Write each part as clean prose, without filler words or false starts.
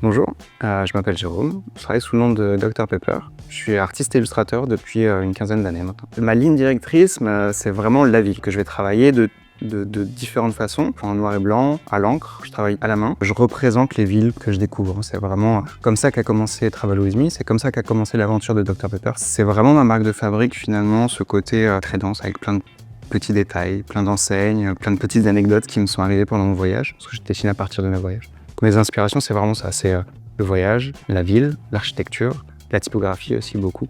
Bonjour, je m'appelle Jérôme, je travaille sous le nom de Dr Pepper. Je suis artiste et illustrateur depuis une quinzaine d'années maintenant. Ma ligne directrice, c'est vraiment la ville que je vais travailler de différentes façons, en noir et blanc, à l'encre, je travaille à la main. Je représente les villes que je découvre. C'est vraiment comme ça qu'a commencé Travel With Me, c'est comme ça qu'a commencé l'aventure de Dr Pepper. C'est vraiment ma marque de fabrique finalement, ce côté très dense avec plein de petits détails, plein d'enseignes, plein de petites anecdotes qui me sont arrivées pendant mon voyage, parce que je dessine à partir de mes voyages. Mes inspirations, c'est vraiment ça, c'est le voyage, la ville, l'architecture, la typographie aussi beaucoup.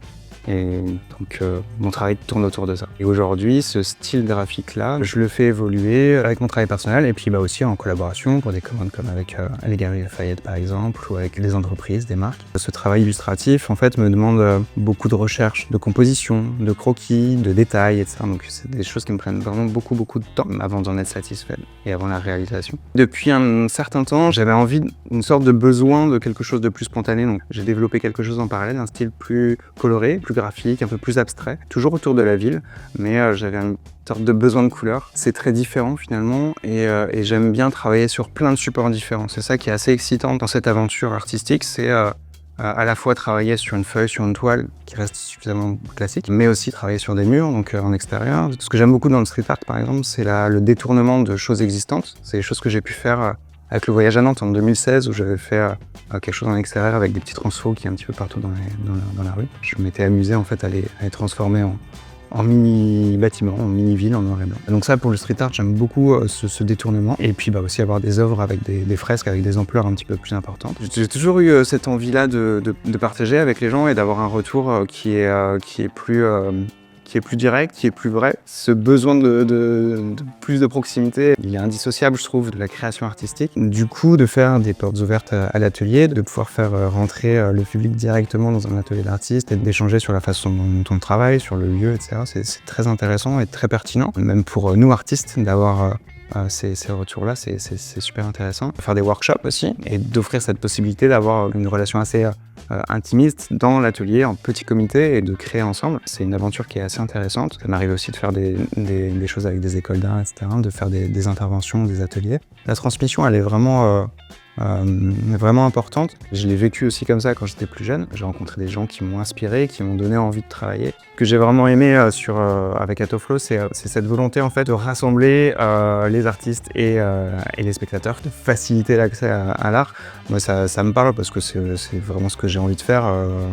Et donc mon travail tourne autour de ça. Et aujourd'hui, ce style graphique-là, je le fais évoluer avec mon travail personnel et puis aussi en collaboration pour des commandes comme avec les Galeries Lafayette par exemple, ou avec des entreprises, des marques. Ce travail illustratif, en fait, me demande beaucoup de recherche, de composition, de croquis, de détails, etc. Donc c'est des choses qui me prennent vraiment beaucoup de temps avant d'en être satisfait et avant la réalisation. Depuis un certain temps, j'avais envie d'une sorte de besoin de quelque chose de plus spontané. Donc j'ai développé quelque chose en parallèle, un style plus coloré, plus graphique, un peu plus abstrait, toujours autour de la ville, mais j'avais une sorte de besoin de couleur. C'est très différent finalement et j'aime bien travailler sur plein de supports différents. C'est ça qui est assez excitant dans cette aventure artistique, c'est à la fois travailler sur une feuille, sur une toile qui reste suffisamment classique, mais aussi travailler sur des murs, donc en extérieur. Ce que j'aime beaucoup dans le street art par exemple, c'est le détournement de choses existantes. C'est des choses que j'ai pu faire avec le voyage à Nantes en 2016 où j'avais fait quelque chose en extérieur avec des petits transfos qui est un petit peu partout dans la rue. Je m'étais amusé en fait à les transformer en mini-bâtiments, en mini-villes en noir et blanc. Donc ça, pour le street art, j'aime beaucoup ce détournement. Et puis aussi avoir des œuvres avec des fresques, avec des ampleurs un petit peu plus importantes. J'ai toujours eu cette envie-là de partager avec les gens et d'avoir un retour qui est plus direct, qui est plus vrai. Ce besoin de plus de proximité, il est indissociable, je trouve, de la création artistique. Du coup, de faire des portes ouvertes à l'atelier, de pouvoir faire rentrer le public directement dans un atelier d'artiste et d'échanger sur la façon dont on travaille, sur le lieu, etc. C'est très intéressant et très pertinent. Même pour nous, artistes, d'avoir ces retours-là, c'est super intéressant. Faire des workshops aussi et d'offrir cette possibilité d'avoir une relation assez intimiste dans l'atelier, en petit comité et de créer ensemble. C'est une aventure qui est assez intéressante. Ça m'arrive aussi de faire des choses avec des écoles d'art, etc., de faire des interventions, des ateliers. La transmission, elle est vraiment importante. Je l'ai vécu aussi comme ça quand j'étais plus jeune. J'ai rencontré des gens qui m'ont inspiré, qui m'ont donné envie de travailler. Ce que j'ai vraiment aimé avec Atoflow, c'est cette volonté en fait de rassembler les artistes et les spectateurs, de faciliter l'accès à l'art. Moi, ça me parle parce que c'est vraiment ce que j'ai envie de faire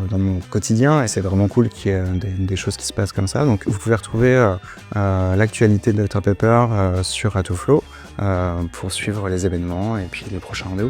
dans mon quotidien et c'est vraiment cool qu'il y ait des choses qui se passent comme ça. Donc, vous pouvez retrouver l'actualité de Dr Pepper sur Atoflow pour suivre les événements et puis les prochains rendez-vous.